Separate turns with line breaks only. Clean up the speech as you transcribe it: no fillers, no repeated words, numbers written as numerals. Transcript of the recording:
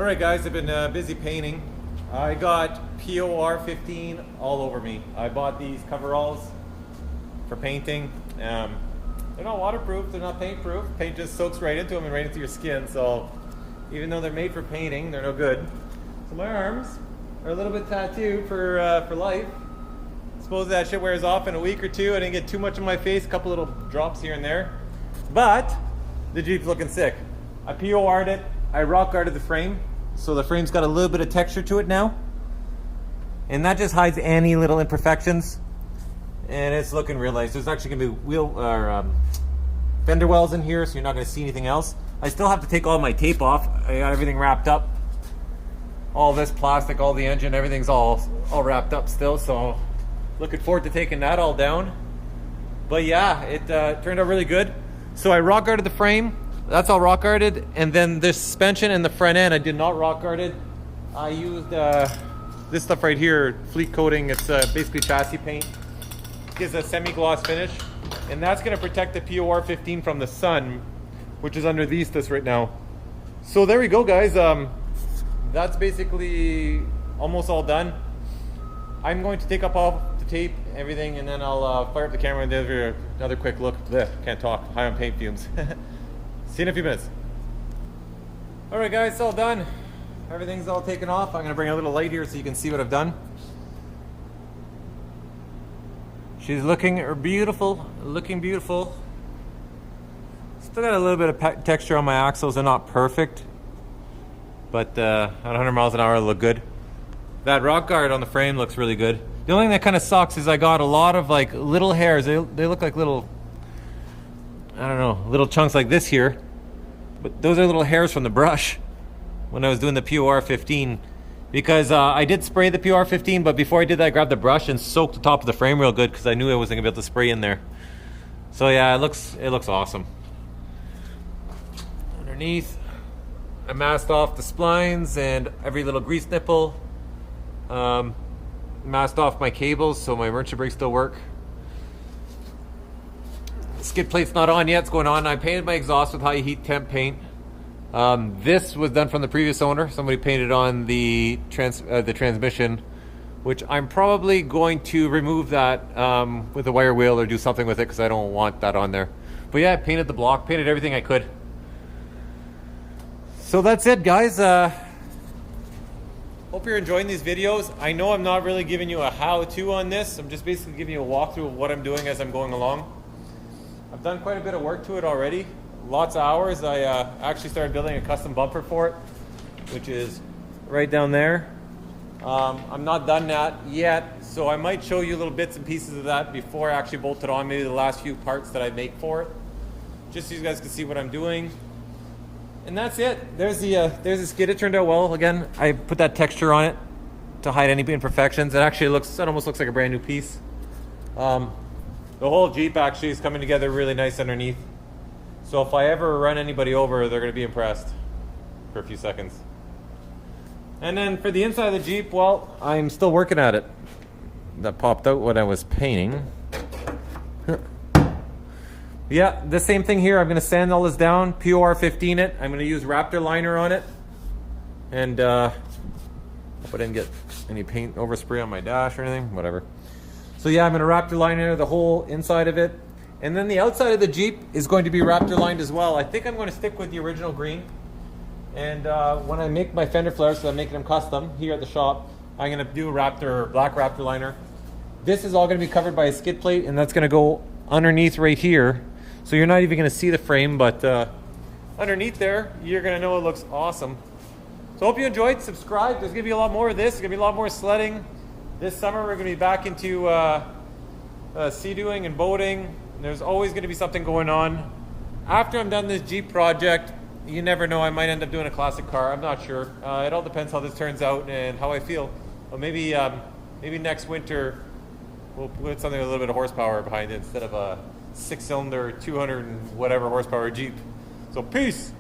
Alright guys, I've been busy painting. I got por15 all over me. I bought these coveralls for painting. They're not waterproof, they're not paint proof. Paint just soaks right into them and right into your skin, so even though they're made for painting, they're no good. So my arms are a little bit tattooed for life. Suppose that shit wears off in a week or two. I didn't get too much on my face, a couple little drops here and there. But the Jeep's looking sick. I POR'd it. I rock guarded the frame, so the frame's got a little bit of texture to it now. And that just hides any little imperfections. And it's looking real nice. There's actually gonna be fender wells in here, so you're not gonna see anything else. I still have to take all my tape off. I got everything wrapped up. All this plastic, all the engine, everything's all wrapped up still, so looking forward to taking that all down. But yeah, it turned out really good. So I rock guarded the frame. That's all rock guarded, and then the suspension and the front end I did not rock guarded. I used this stuff right here, fleet coating. It's basically chassis paint. Gives a semi-gloss finish, and that's going to protect the por15 from the sun, which is underneath this right now. So there we go, guys. That's basically almost all done. I'm going to take up all the tape, everything, and then I'll fire up the camera and give you another quick look. Blech, can't talk, high on paint fumes. See you in a few minutes. Alright guys, it's all done. Everything's all taken off. I'm going to bring a little light here so you can see what I've done. She's looking beautiful, looking beautiful. Still got a little bit of texture on my axles. They're not perfect, but at 100 miles an hour it'll look good. That rock guard on the frame looks really good. The only thing that kind of sucks is I got a lot of like little hairs. They look like little, I don't know, little chunks like this here. But those are little hairs from the brush when I was doing the por15. Because I did spray the por15, but before I did that I grabbed the brush and soaked the top of the frame real good because I knew I wasn't going to be able to spray in there. So yeah, it looks awesome. Underneath, I masked off the splines and every little grease nipple. Masked off my cables so my merchant brakes still work. Skid plate's not on yet, it's going on. I painted my exhaust with high heat temp paint. This was done from the previous owner. Somebody painted on the transmission, which I'm probably going to remove that with a wire wheel or do something with it because I don't want that on there. But yeah, I painted the block, painted everything I could. So that's it, guys. Hope you're enjoying these videos. I know I'm not really giving you a how-to on this. I'm just basically giving you a walkthrough of what I'm doing as I'm going along. I've done quite a bit of work to it already. Lots of hours. I actually started building a custom bumper for it, which is right down there. I'm not done that yet, so I might show you little bits and pieces of that before I actually bolt it on, maybe the last few parts that I make for it, just so you guys can see what I'm doing. And that's it. There's the skid. It turned out well. Again, I put that texture on it to hide any imperfections. It almost looks like a brand new piece. The whole Jeep actually is coming together really nice underneath. So if I ever run anybody over, they're going to be impressed for a few seconds. And then for the inside of the Jeep, well, I'm still working at it. That popped out when I was painting. Yeah, the same thing here. I'm going to sand all this down, por15 it. I'm going to use Raptor liner on it. And hope I didn't get any paint overspray on my dash or anything, whatever. So yeah, I'm going to Raptor liner the whole inside of it. And then the outside of the Jeep is going to be Raptor lined as well. I think I'm going to stick with the original green. And when I make my fender flares, because I'm making them custom here at the shop, I'm going to do a black Raptor liner. This is all going to be covered by a skid plate, and that's going to go underneath right here. So you're not even going to see the frame, but underneath there, you're going to know it looks awesome. So hope you enjoyed. Subscribe. There's going to be a lot more of this. There's going to be a lot more sledding. This summer, we're going to be back into sea-doing and boating. There's always going to be something going on. After I'm done this Jeep project, you never know, I might end up doing a classic car. I'm not sure. It all depends how this turns out and how I feel. Well, maybe next winter, we'll put something with a little bit of horsepower behind it instead of a 6-cylinder, 200 and whatever horsepower Jeep. So peace.